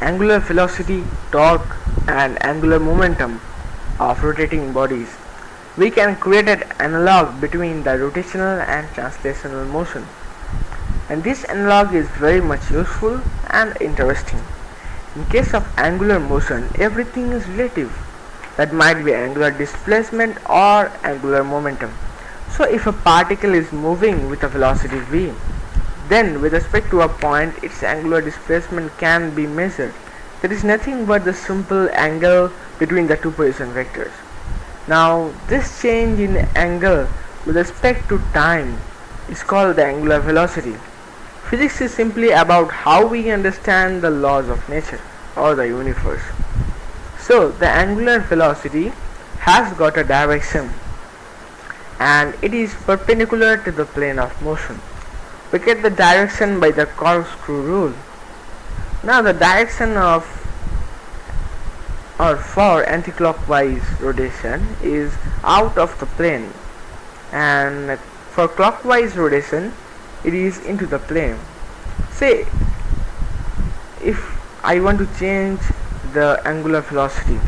angular velocity, torque, and angular momentum of rotating bodies, we can create an analog between the rotational and translational motion. And this analog is very much useful and interesting. In case of angular motion, everything is relative. That might be angular displacement or angular momentum. So if a particle is moving with a velocity v, then with respect to a point, its angular displacement can be measured. That is nothing but the simple angle between the two position vectors. Now this change in angle with respect to time is called the angular velocity. Physics is simply about how we understand the laws of nature or the universe. So the angular velocity has got a direction and it is perpendicular to the plane of motion. We get the direction by the corkscrew rule. Now the direction of or for anticlockwise rotation is out of the plane, and for clockwise rotation it is into the plane. Say if I want to change the angular velocity,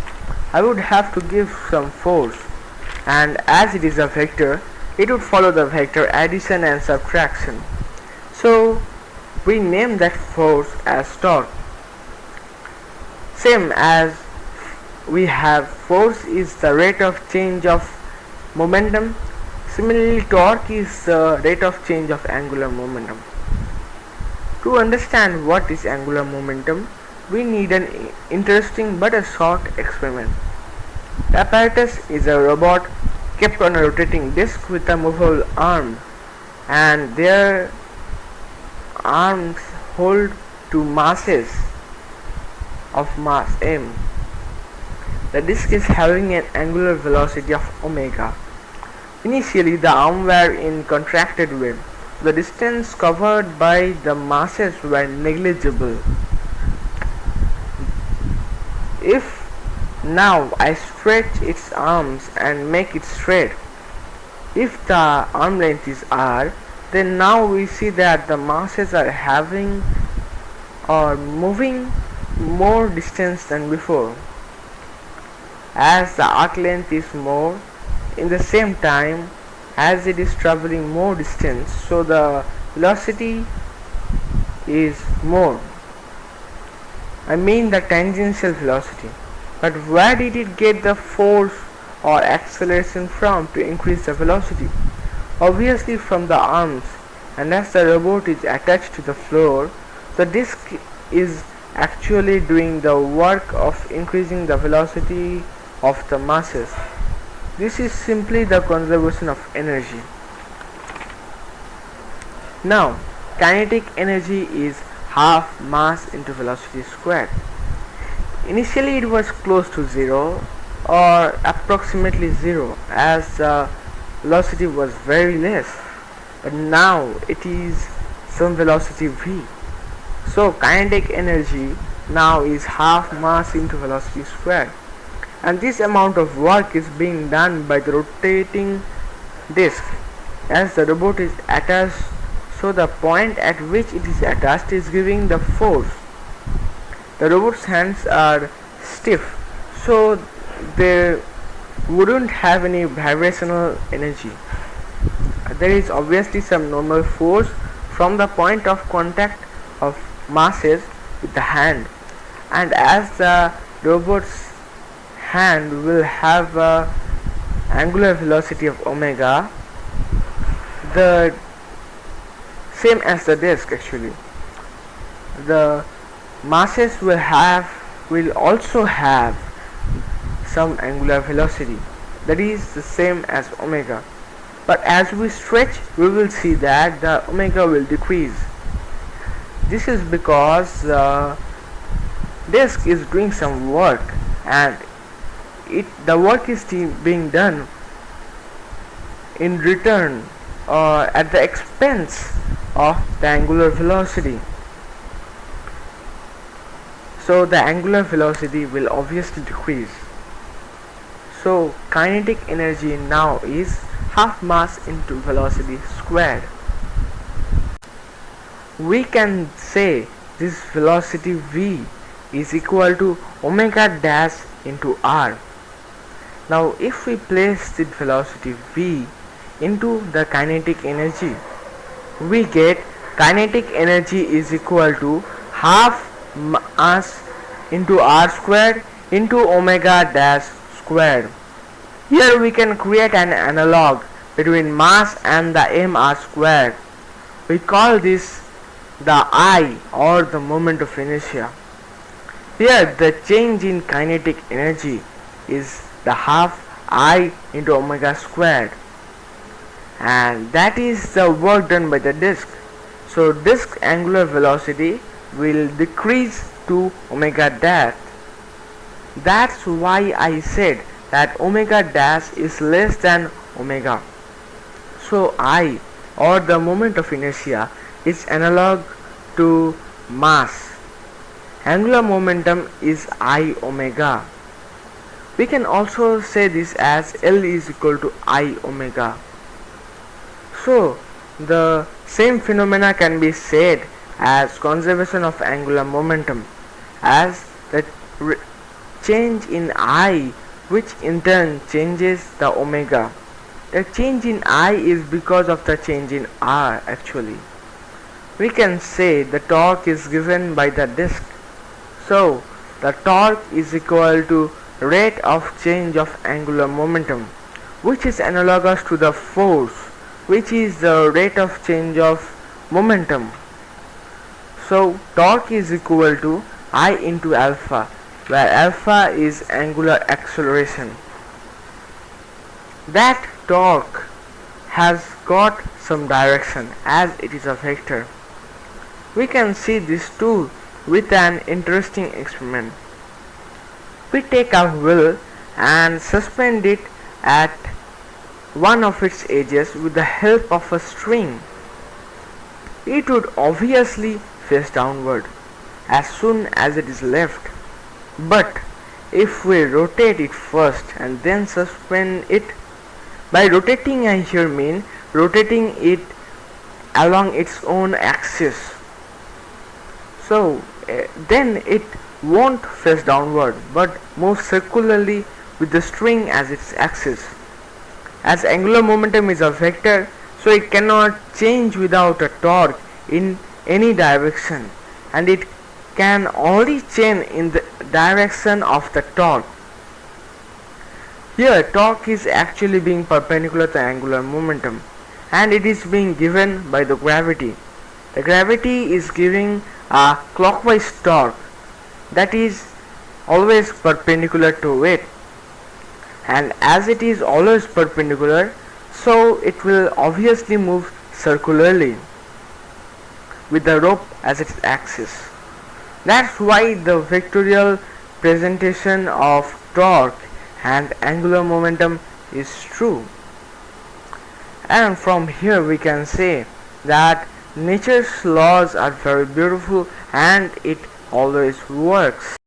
I would have to give some force, and as it is a vector, it would follow the vector addition and subtraction. So we name that force as torque. Same as we have force is the rate of change of momentum, similarly torque is the rate of change of angular momentum. To understand what is angular momentum, we need an interesting but a short experiment. The apparatus is a robot kept on a rotating disc with a movable arm, and their arms hold two masses of mass m. The disc is having an angular velocity of omega. Initially the arms were in contracted way. The distance covered by the masses were negligible. If now I stretch its arms and make it straight, if the arm length is r, then now we see that the masses are having or moving more distance than before. As the arc length is more, in the same time as it is traveling more distance, so the velocity is more. I mean the tangential velocity. But where did it get the force or acceleration from to increase the velocity? Obviously from the arms, and as the robot is attached to the floor, the disc is actually doing the work of increasing the velocity of the masses. This is simply the conservation of energy. Now, kinetic energy is half mass into velocity squared. Initially it was close to zero or approximately zero, as the velocity was very less, but now it is some velocity v. So kinetic energy now is half mass into velocity squared, and this amount of work is being done by the rotating disc as the robot is attached. So the point at which it is attached is giving the force. The robot's hands are stiff, so they wouldn't have any vibrational energy. There is obviously some normal force from the point of contact of masses with the hand, and as the robot's hand will have a angular velocity of omega, the same as the disc actually, the masses will also have some angular velocity that is the same as omega. But as we stretch, we will see that the omega will decrease. This is because the disc is doing some work, and the work is being done in return or at the expense of the angular velocity. So the angular velocity will obviously decrease. So kinetic energy now is half mass into velocity squared. We can say this velocity v is equal to omega dash into r. Now if we place the velocity v into the kinetic energy, we get kinetic energy is equal to half mass into r squared into omega dash squared. Here we can create an analog between mass and the mr squared. We call this the I, or the moment of inertia. Here the change in kinetic energy is the half I into omega squared, and that is the work done by the disk. So disk angular velocity will decrease to omega dash. That's why I said that omega dash is less than omega. So I, or the moment of inertia, is analog to mass. Angular momentum is I omega. We can also say this as L is equal to I omega. So the same phenomena can be said as conservation of angular momentum, as the change in I, which in turn changes the omega. The change in I is because of the change in R actually. We can say the torque is given by the disk. So the torque is equal to rate of change of angular momentum, which is analogous to the force, which is the rate of change of momentum. So torque is equal to I into alpha, where alpha is angular acceleration. That torque has got some direction as it is a vector. We can see this too with an interesting experiment. We take a wheel and suspend it at one of its edges with the help of a string. It would obviously face downward as soon as it is left. But if we rotate it first and then suspend it, by rotating I here mean rotating it along its own axis. So then it won't face downward but move circularly with the string as its axis. As angular momentum is a vector, so it cannot change without a torque in any direction, and it can only change in the direction of the torque. Here torque is actually being perpendicular to angular momentum, and it is being given by the gravity. The gravity is giving a clockwise torque that is always perpendicular to it, and as it is always perpendicular, so it will obviously move circularly with the rope as its axis. That's why the vectorial presentation of torque and angular momentum is true. And from here we can say that nature's laws are very beautiful and it always works.